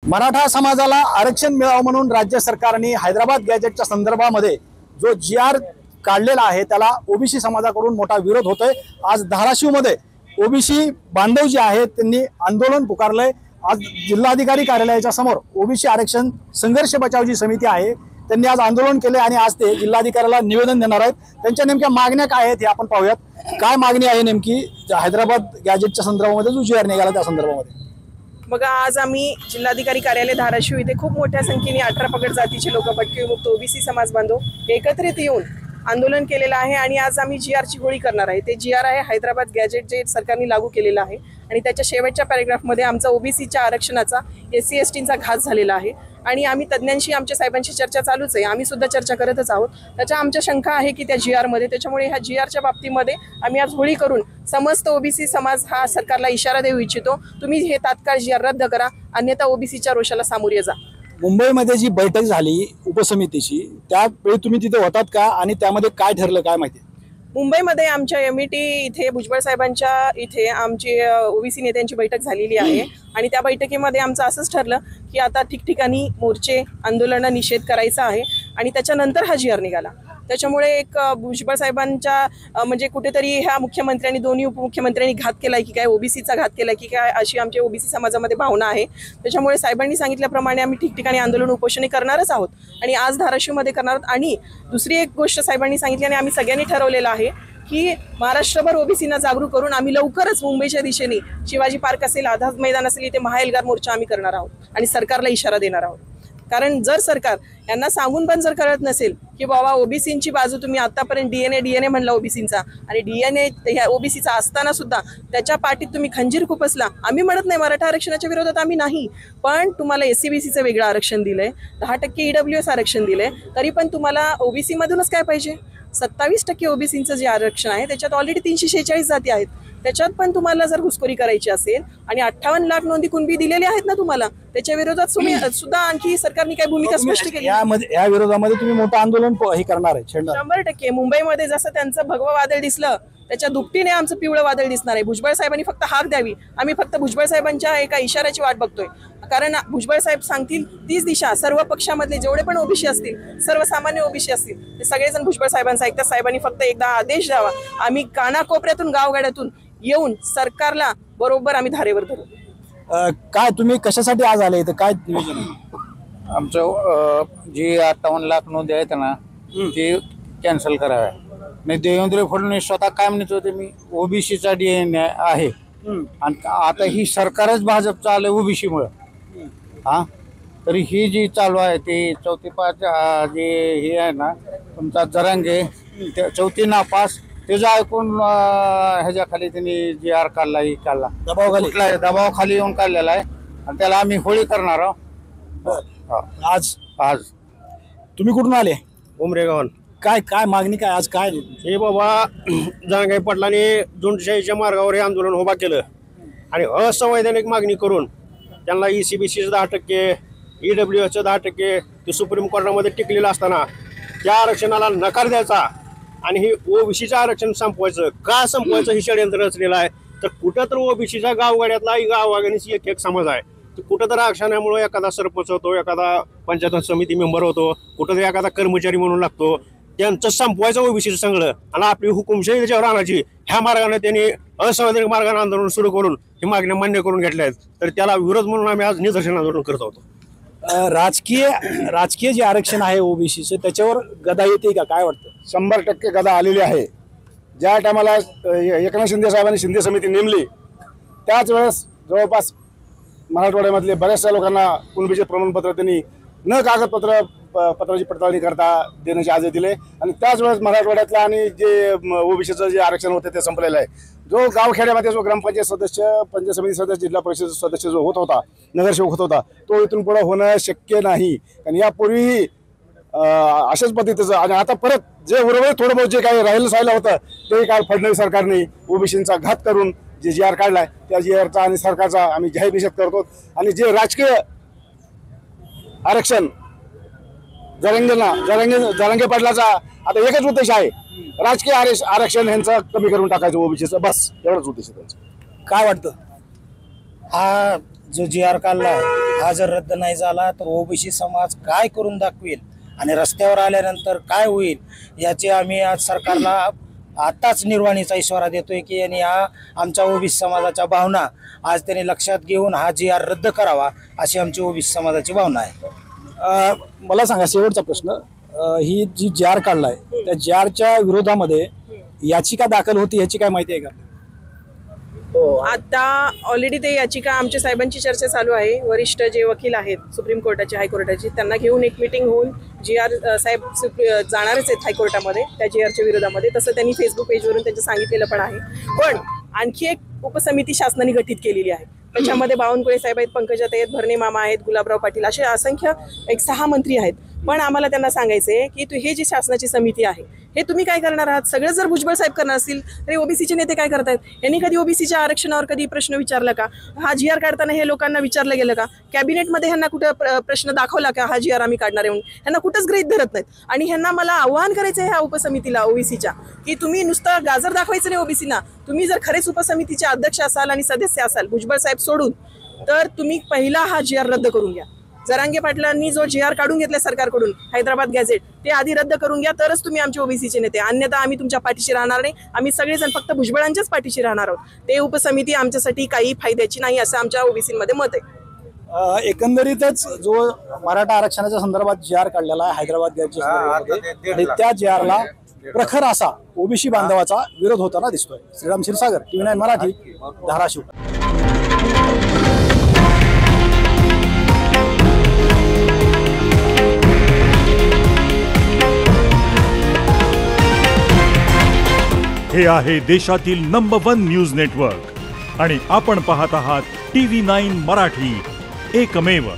मराठा समाजाला आरक्षण मिळावं म्हणून राज्य सरकारने हैदराबाद गॅजेटच्या संदर्भामध्ये जो GR काढलेला आहे त्याला ओबीसी समाजाकडून मोठा विरोध होतोय। आज धाराशिवमध्ये ओबीसी बांधव जे आहेत त्यांनी आंदोलन पुकारलंय। आज जिल्हाधिकारी कार्यालयाच्या समोर ओबीसी आरक्षण संघर्ष बचाव जी समिती आहे त्यांनी आज आंदोलन केले आणि आज ते जिल्हाधिकाऱ्याला निवेदन देणार आहेत। त्यांच्या नेमक्या मागण्या काय आहेत हे आपण पाहूयात। काय मागणी आहे नेमकी हैदराबाद गॅजेटच्या संदर्भामध्ये जो GR निघाला त्या संदर्भामध्ये? बघा, आज आम्ही जिल्हाधिकारी कार्यालय धाराशिव इथे खूप मोठ्या संख्येने 18 पगड जातीचे लोक, भटके विमुक्त ओबीसी समाज बांधव एकत्रित येऊन आंदोलन केलेलं आहे आणि आज आम्ही GRची होळी करणार आहे। ते GR आहे हैदराबाद गॅजेट जे सरकारने लागू केलेलं आहे आणि त्याच्या शेवटच्या पॅरेग्राफमध्ये आमचा ओबीसीच्या आरक्षणाचा SC STचा घात झालेला आहे आणि आम्ही तज्ञांशी आमच्या साहेबांशी चर्चा चालूच आहे। आम्ही सुद्धा चर्चा करतच आहोत। त्याच्या आमच्या शंका आहे की त्या GRमध्ये, त्याच्यामुळे ह्या GRच्या बाबतीमध्ये आम्ही आज होळी करून समस्त ओबीसी समाज हा सरकारला इशारा देऊ इच्छितो, तुम्ही हे तात्काळ GR रद्द करा, अन्यथा ओबीसीच्या रोषाला सामोरे जा। मुंबईमध्ये जी बैठक झाली उपसमितीची त्यावेळी तुम्ही तिथे होतात का आणि त्यामध्ये काय ठरलं काय माहिती? मुंबईमध्ये आमच्या MET इथे भुजबळ साहेबांच्या इथे आमची ओबीसी नेत्यांची बैठक झालेली आहे आणि त्या बैठकीमध्ये आमचं असंच ठरलं की आता ठिकठिकाणी मोर्चे आंदोलनं निषेध करायचा आहे आणि त्याच्यानंतर हा GR निघाला। त्याच्यामुळे एक भुजबळ साहेबांच्या म्हणजे कुठेतरी ह्या मुख्यमंत्र्यांनी दोन्ही उपमुख्यमंत्र्यांनी घात केलाय की काय, ओबीसीचा घात केलाय की काय, अशी आमच्या ओबीसी समाजामध्ये भावना आहे। त्याच्यामुळे साहेबांनी सांगितल्याप्रमाणे आम्ही ठिकठिकाणी आंदोलन उपोषणे करणारच आहोत आणि आज धाराशिवमध्ये करणार आहोत। आणि दुसरी एक गोष्ट साहेबांनी सांगितली आणि आम्ही सगळ्यांनी ठरवलेलं आहे की महाराष्ट्रभर ओबीसींना जागरूक करून आम्ही लवकरच मुंबईच्या दिशेने शिवाजी पार्क असेल, आझाद मैदान असेल, इथे महाएल्गार मोर्चा आम्ही करणार आहोत आणि सरकारला इशारा देणार आहोत। कारण जर सरकार यांना सांगून पण जर कळत नसेल की बाबा ओबीसींची बाजू, तुम्ही आतापर्यंत DNA म्हणला ओबीसींचा आणि DNA ह्या ओबीसीचा असताना सुद्धा त्याच्या पाठीत तुम्ही खंजीर खुपसला। आम्ही म्हणत नाही मराठा आरक्षणाच्या विरोधात आम्ही नाही, पण तुम्हाला SC BCचं वेगळं आरक्षण दिलंय, 10% EWS आरक्षण दिलंय, तरी पण तुम्हाला ओबीसी मधूनच काय पाहिजे? 27% ओबीसींचं जे आरक्षण आहे त्याच्यात ऑलरेडी 346 जाती आहेत, त्याच्यात पण तुम्हाला जर घुसखोरी करायची असेल आणि 58 लाख नोंदी कुणबी दिलेल्या आहेत ना तुम्हाला, त्याच्या विरोधात सुद्धा आणखी सरकारने काही भूमिका स्पष्ट केली? या विरोधामध्ये तुम्ही मोठं आंदोलन हे करणार आहे? 100% मुंबईमध्ये जसं त्यांचं भगवं वादळ दिसलं त्याच्या दुपटीने आमचं पिवळं वादळ दिसणार आहे। भुजबळ साहेबांनी फक्त हाक द्यावी, आम्ही फक्त भुजबळ साहेबांच्या एका इशाऱ्याची वाट बघतोय। कारण भुजबळ साहेब सांगतील तीच दिशा, सर्व पक्षामधले जेवढे पण ओबीसी असतील, सर्वसामान्य ओबीसी असतील, ते सगळेजण भुजबळ साहेबांचं ऐकतात। साहेबांनी फक्त एकदा आदेश द्यावा, आम्ही कानाकोपऱ्यातून गावगाड्यातून येऊन सरकारला बरोबर आम्ही धारेवर धरू। काय तुम्ही कशासाठी आज आले इथं? काय आमचं जी 58 लाख नोंदी आहेत ना ते कॅन्सल कराव्या। नाही, देवेंद्र फडणवीस स्वतः काय म्हणत होते, मी ओबीसीचा DNA आहे आणि आता ही सरकारच भाजपचं आलं ओबीसीमुळे। हा, तरी ही जी चालू आहे ते 4-5 जे हे आहे ना तुमचा जरांगे, 4 नापास, त्याचं ऐकून ह्याच्या खाली त्यांनी GR काढला दबावाखाली येऊन काढलेला आहे आणि त्याला आम्ही होळी करणार आहोत। आज तुम्ही कुठून आले? उमरेगावन। काय काय मागणी काय आज? काय हे बाबा, जरांगे पाटलांनी झुंडशाहीच्या मार्गावर हे आंदोलन उभा केलं आणि असंवैधानिक मागणी करून त्यांना SC BCचं 10%, EWSचं 10%, ते सुप्रीम कोर्टामध्ये टिकलेलं असताना त्या आरक्षणाला नकार द्यायचा आणि हे ओबीसीचं आरक्षण संपवायचं। का संपवायचं हे षडयंत्र रचलेलं आहे? तर कुठं तर ओबीसीच्या गावगाड्यातला गाववागणीची एक समाज आहे, तर कुठं तर आरक्षणामुळे एखादा सरपंच होतो, एखादा पंचायत समिती मेंबर होतो, कुठं तरी एखादा कर्मचारी म्हणून लागतो, त्यांचं संपवायचं ओबीसीचं सगळं आणि आपली हुकुमशाही त्याच्यावर आणायची। ह्या मार्गाने त्यांनी असंवैधानिक मार्गाने आंदोलन सुरू करून ही मागण्या मान्य करून घेतल्या आहेत, तर त्याला विरोध म्हणून आम्ही आज निदर्शन आंदोलन करत आहोत। राजकीय जे आरक्षण आहे ओबीसीचं त्याच्यावर गदा येते का? काय वाटतं? 100% गदा आलेली आहे। ज्या टायमाला एकनाथ शिंदे साहेबांनी शिंदे समिती नेमली त्याच वेळेस जवळपास मराठवाड्यामधले बऱ्याचशा लोकांना कुणबीचे प्रमाणपत्र त्यांनी न पत्राची पडताळणी करता देण्याचे आदेश दिले आणि त्याच वेळेस मराठवाड्यातला आणि जे ओबीसीचं जे आरक्षण होते ते संपलेलं आहे। जो गावखेड्यामध्ये जो ग्रामपंचायत सदस्य, पंचायत समिती सदस्य, जिल्हा परिषद सदस्य जो होत होता, नगरसेवक होत होता, तो इथून पुढे होणं शक्य नाही। आणि यापूर्वीही अशाच पद्धतीचं आणि आता परत जे उर्वरित थोडं बहुत जे काही राहिलं होतं ते काल फडणवीस सरकारने ओबीसींचा घात करून जे GR काढलाय त्या GRचा आणि सरकारचा आम्ही जाहीर निषेध करतो। आणि जे राजकीय आरक्षण जरांगे पाटलाचा आता एकच उद्देश आहे, राजकीय आरक्षण यांचं कमी करून टाकायचं ओबीसीचं, बस एवढंच उद्देश आहे त्यांचा। काय वाटतं? हा जो GR काढला आहे हा जर रद्द नाही झाला तर ओबीसी समाज काय करून दाखवेल आणि रस्त्यावर आल्यानंतर काय होईल याचे आम्ही आज सरकारला आताच निर्वाणीचा इशारा देतोय की यांनी हा आमच्या ओबीसी समाजाच्या भावना आज त्यांनी लक्षात घेऊन हा GR रद्द करावा अशी आमची ओबीसी समाजाची भावना आहे. मला सांगा शेवटचा प्रश्न, ही जी GR काढलाय त्या GRच्या विरोधामध्ये याचिका दाखल होती याची काय माहिती आहे का? आता ऑलरेडी ते याचिका आमच्या साहेबांची चर्चा चालू आहे. वरिष्ठ जे वकील आहेत सुप्रीम कोर्टाचे हायकोर्टाचे त्यांना घेऊन एक मीटिंग होऊन GR साहेब जाणारच आहेत हायकोर्टामध्ये त्या GRच्या विरोधामध्ये. तसं त्यांनी फेसबुक पेजवरून त्यांचं सांगितलेलं पण आहे. पण आणखी एक उपसमिती शासनाने गठीत केलेली आहे. त्याच्यामध्ये बावनकुळे साहेब आहेत, पंकजाताई आहेत, भरणे मामा आहेत, गुलाबराव पाटील असे असंख्य 6 मंत्री आहेत. पण आम्हाला त्यांना सांगायचंय की हे जी शासनाची समिती आहे हे तुम्ही काय करणार आहात? सगळं जर भुजबळ साहेब करणार असतील तर ओबीसीचे नेते काय करतायत? यांनी कधी ओबीसीच्या आरक्षणावर कधी प्रश्न विचारला का? हा GR काढताना हे लोकांना विचारलं गेलं का? कॅबिनेटमध्ये ह्यांना कुठं प्रश्न दाखवला का हा GR आम्ही काढणार आहे म्हणून? ह्यांना कुठंच गृहीत धरत नाहीत. आणि ह्यांना मला आव्हान करायचं आहे ह्या उपसमितीला ओबीसीच्या की तुम्ही नुसतं गाजर दाखवायचं नाही ओबीसीना. तुम्ही जर खरेच उपसमितीचे अध्यक्ष असाल आणि सदस्य असाल भुजबळ साहेब सोडून तर तुम्ही पहिला हा GR रद्द करून घ्या. जरांगे पाटलांनी जो GR काढून घेतला सरकारकडून हैदराबाद गॅझेट ते आधी रद्द करून घ्या तरच तुम्ही आमचे ओबीसीचे नेते. अन्यथा आम्ही तुमच्या पाठीशी राहणार नाही. आम्ही सगळेजण फक्त भुजबळांच्याच पाठीशी राहणार आहोत. ते उपसमिती आमच्यासाठी काही फायद्याची नाही असं आमच्या ओबीसीमध्ये मत आहे. एकंदरीतच जो मराठा आरक्षणाच्या संदर्भात GR काढलेला आहे हैदराबाद गॅजेटच्या संदर्भामध्ये आणि त्या GRला प्रखर असा ओबीसी बांधवाचा विरोध होताना दिसतोय. श्रीराम क्षीरसागर, TV9 मराठी, धाराशिव. हे आहे देशातील नंबर 1 न्यूज नेटवर्क आणि आपण पाहत आहात TV9 मराठी, एकमेव.